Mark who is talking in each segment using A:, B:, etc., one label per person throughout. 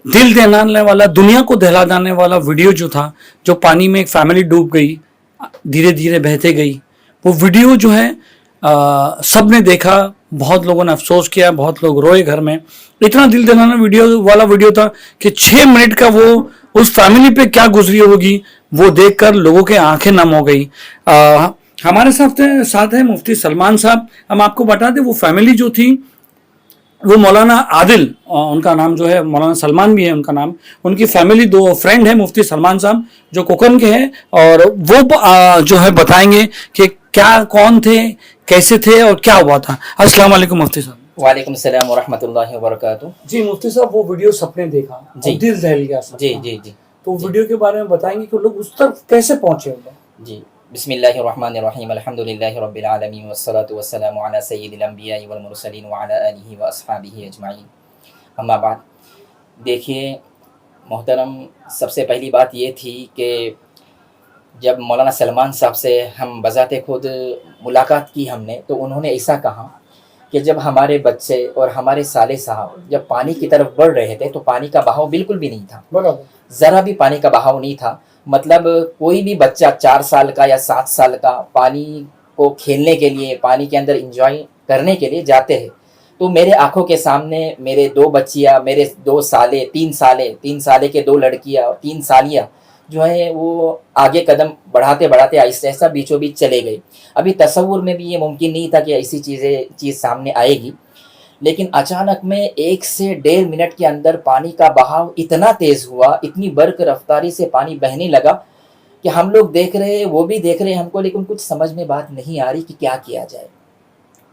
A: दिल दहलाने वाला, दुनिया को दहला देने वाला वीडियो जो था, जो पानी में एक फैमिली डूब गई, धीरे धीरे बहते गई, वो वीडियो जो है सब ने देखा, बहुत लोगों ने अफसोस किया, बहुत लोग रोए घर में। इतना दिल दहलाना वीडियो था कि 6 मिनट का वो उस फैमिली पे क्या गुजरी होगी वो देखकर लोगों के आंखें नम हो गई। हमारे साथ है मुफ्ती सलमान साहब। हम आपको बता दें वो फैमिली जो थी वो मौलाना आदिल, उनका नाम जो है, मौलाना सलमान भी है उनका नाम, उनकी फैमिली, दो फ्रेंड है मुफ्ती सलमान साहब जो कोकन के हैं, और वो जो है बताएंगे कि क्या, कौन थे, कैसे थे और क्या हुआ था। अस्सलाम वालेकुम मुफ्ती साहब।
B: वालेकुम सलाम व रहमतुल्लाहि व बरकातुहू।
A: जी मुफ्ती साहब, वो वीडियो सबने देखा
B: जी,
A: दिल दहल गया सबका।
B: जी जी जी।
A: तो वीडियो के बारे में बताएंगे कि लोग उस तक कैसे पहुंचे होंगे।
B: जी, बिस्मिल्लाहिर्रहमानिर्रहीम, अल्हम्दुलिल्लाहि रब्बिल आलमीन वस्सलातु वस्सलामु अला सय्यिदिल अंबियाइ वल मुरसलीन व अला आलिहि व अस्हाबिहि अजमाइन। अम्मा बाद, देखिए मोहतरम, सबसे पहली बात ये थी कि जब मौलाना सलमान साहब से हम बज़ाते खुद मुलाकात की हमने, तो उन्होंने ऐसा कहा कि जब हमारे बच्चे और हमारे साले साहब जब पानी की तरफ बढ़ रहे थे तो पानी का बहाव बिल्कुल भी नहीं था, ज़रा भी पानी का बहाव नहीं था। मतलब कोई भी बच्चा 4 साल का या 7 साल का पानी को खेलने के लिए, पानी के अंदर इंजॉय करने के लिए जाते हैं, तो मेरे आंखों के सामने मेरे 2 बच्चियाँ, मेरे 2 साले, 3 साले के 2 लड़कियाँ और 3 सालियाँ जो है वो आगे कदम बढ़ाते बढ़ाते आहिस्ता आहिस्ता बीचों बीच चले गए। अभी तसव्वुर में भी ये मुमकिन नहीं था कि ऐसी चीज़ सामने आएगी, लेकिन अचानक में 1 से 1.5 मिनट के अंदर पानी का बहाव इतना तेज़ हुआ, इतनी बर्क रफ्तारी से पानी बहने लगा कि हम लोग देख रहे, वो भी देख रहे हमको, लेकिन कुछ समझ में बात नहीं आ रही कि क्या किया जाए।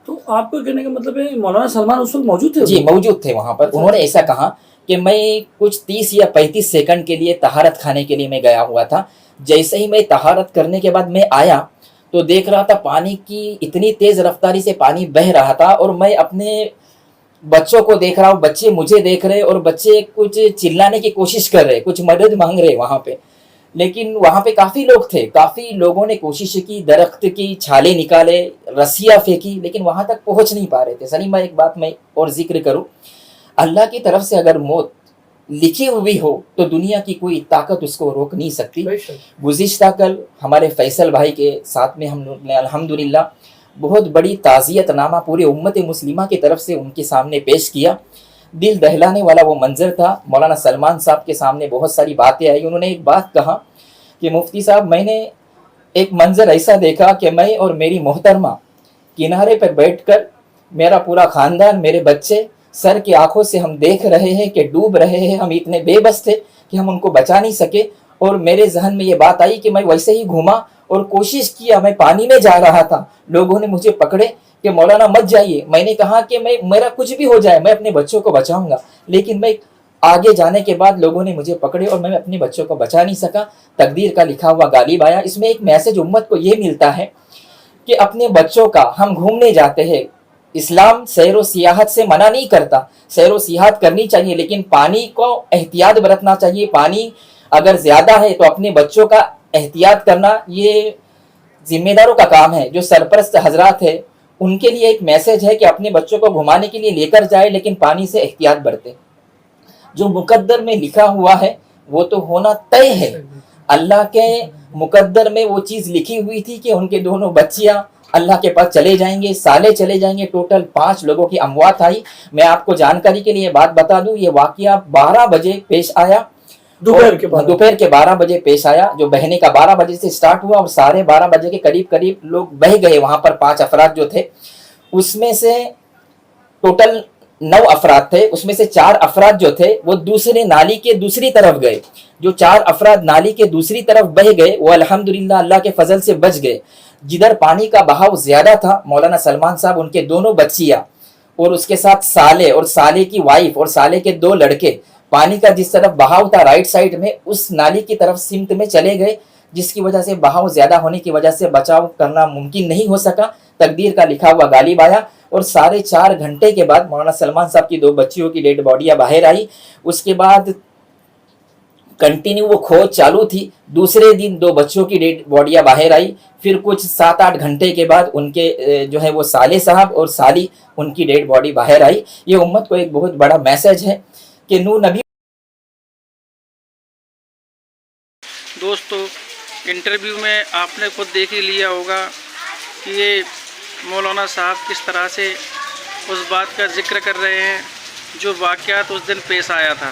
A: तो आपको कहने का मतलब है मौलाना सलमान उस वक्त मौजूद थे?
B: जी, मौजूद थे वहाँ पर। उन्होंने ऐसा कहा कि मैं कुछ 30 या 35 सेकंड के लिए तहारत खाने के लिए मैं गया हुआ था। जैसे ही मैं तहारत करने के बाद मैं आया तो देख रहा था पानी की इतनी तेज़ रफ्तारी से पानी बह रहा था, और मैं अपने बच्चों को देख रहा हूँ, बच्चे मुझे देख रहे, और बच्चे कुछ चिल्लाने की कोशिश कर रहे, कुछ मदद मांग रहे वहाँ पे। लेकिन वहाँ पे काफ़ी लोग थे, काफ़ी लोगों ने कोशिश की, दरख्त की छाले निकाले, रस्सियाँ फेंकी, लेकिन वहाँ तक पहुँच नहीं पा रहे थे। सलीमा, एक बात मैं और जिक्र करूँ, अल्लाह की तरफ से अगर मौत लिखी हुई हो तो दुनिया की कोई ताकत उसको रोक नहीं सकती। गुज़िश्ता कल हमारे फैसल भाई के साथ में हम लोग ने अल्हम्दुलिल्लाह बहुत बड़ी ताज़ियतनामा पूरे उम्मत मुस्लिमा की तरफ से उनके सामने पेश किया। दिल दहलाने वाला वो मंज़र था। मौलाना सलमान साहब के सामने बहुत सारी बातें आई। उन्होंने एक बात कहा कि मुफ्ती साहब, मैंने एक मंज़र ऐसा देखा कि मैं और मेरी मोहतरमा किनारे पर बैठकर, मेरा पूरा ख़ानदान, मेरे बच्चे, सर की आंखों से हम देख रहे हैं कि डूब रहे हैं। हम इतने बेबस थे कि हम उनको बचा नहीं सके, और मेरे जहन में ये बात आई कि मैं वैसे ही घूमा और कोशिश किया, मैं पानी में जा रहा था, लोगों ने मुझे पकड़े कि मौलाना मत जाइए। मैंने कहा कि मेरा कुछ भी हो जाए, मैं अपने बच्चों को बचाऊंगा, लेकिन मैं आगे जाने के बाद लोगों ने मुझे पकड़े और मैं अपने बच्चों को बचा नहीं सका। तकदीर का लिखा हुआ गालिब आया। इसमें एक मैसेज उम्मत को ये मिलता है कि अपने बच्चों का, हम घूमने जाते हैं, इस्लाम सैर व सियाहत से मना नहीं करता, सैर व सियाहत करनी चाहिए, लेकिन पानी को एहतियात बरतना चाहिए। पानी अगर ज़्यादा है तो अपने बच्चों का एहतियात करना ये जिम्मेदारों का काम है। जो सरपरस्त हजरात है उनके लिए एक मैसेज है कि अपने बच्चों को घुमाने के लिए लेकर जाए, लेकिन पानी से एहतियात बरते। जो मुकद्दर में लिखा हुआ है वो तो होना तय है। अल्लाह के मुकद्दर में वो चीज़ लिखी हुई थी कि उनके दोनों बच्चियाँ अल्लाह के पास चले जाएंगे, साले चले जाएंगे। टोटल 5 लोगों की अमवात आई। मैं आपको जानकारी के लिए बात बता दूं, ये वाकया 12 बजे पेश आया, दोपहर के 12 बजे पेश आया। जो बहने का 12 बजे से स्टार्ट हुआ और 12:30 बजे के करीब करीब लोग बह गए। वहां पर 5 अफराद जो थे, उसमें से टोटल 9 अफराद थे, उसमें से 4 अफराद जो थे वो दूसरे नाली के दूसरी तरफ गए। जो 4 अफराद नाली के दूसरी तरफ बह गए वो अल्हम्दुलिल्लाह अल्लाह के फजल से बच गए। जिधर पानी का बहाव ज्यादा था, मौलाना सलमान साहब, उनके दोनों बच्चियां और उसके साथ साले और साले की वाइफ और साले के 2 लड़के, पानी का जिस तरफ बहाव था राइट साइड में, उस नाली की तरफ सिमत में चले गए, जिसकी वजह से बहाव ज्यादा होने की वजह से बचाव करना मुमकिन नहीं हो सका। तकदीर का लिखा हुआ गालिब आया, और 4.5 घंटे के बाद मौलाना सलमान साहब की 2 बच्चियों की डेड बॉडियां बाहर आई। उसके बाद कंटिन्यू वो खोज चालू थी। दूसरे दिन 2 बच्चों की डेड बॉडियां बाहर आई। फिर कुछ 7-8 घंटे के बाद उनके जो है वो साले साहब और साली, उनकी डेड बॉडी बाहर आई। ये उम्मत को एक बहुत बड़ा मैसेज है कि नू नबी
C: دوستو انٹرویو میں آپ نے خود دیکھ ہی لیا ہوگا کہ یہ مولانا صاحب کس طرح سے اس بات کا ذکر کر رہے ہیں جو واقعات اس دن پیش آیا تھا.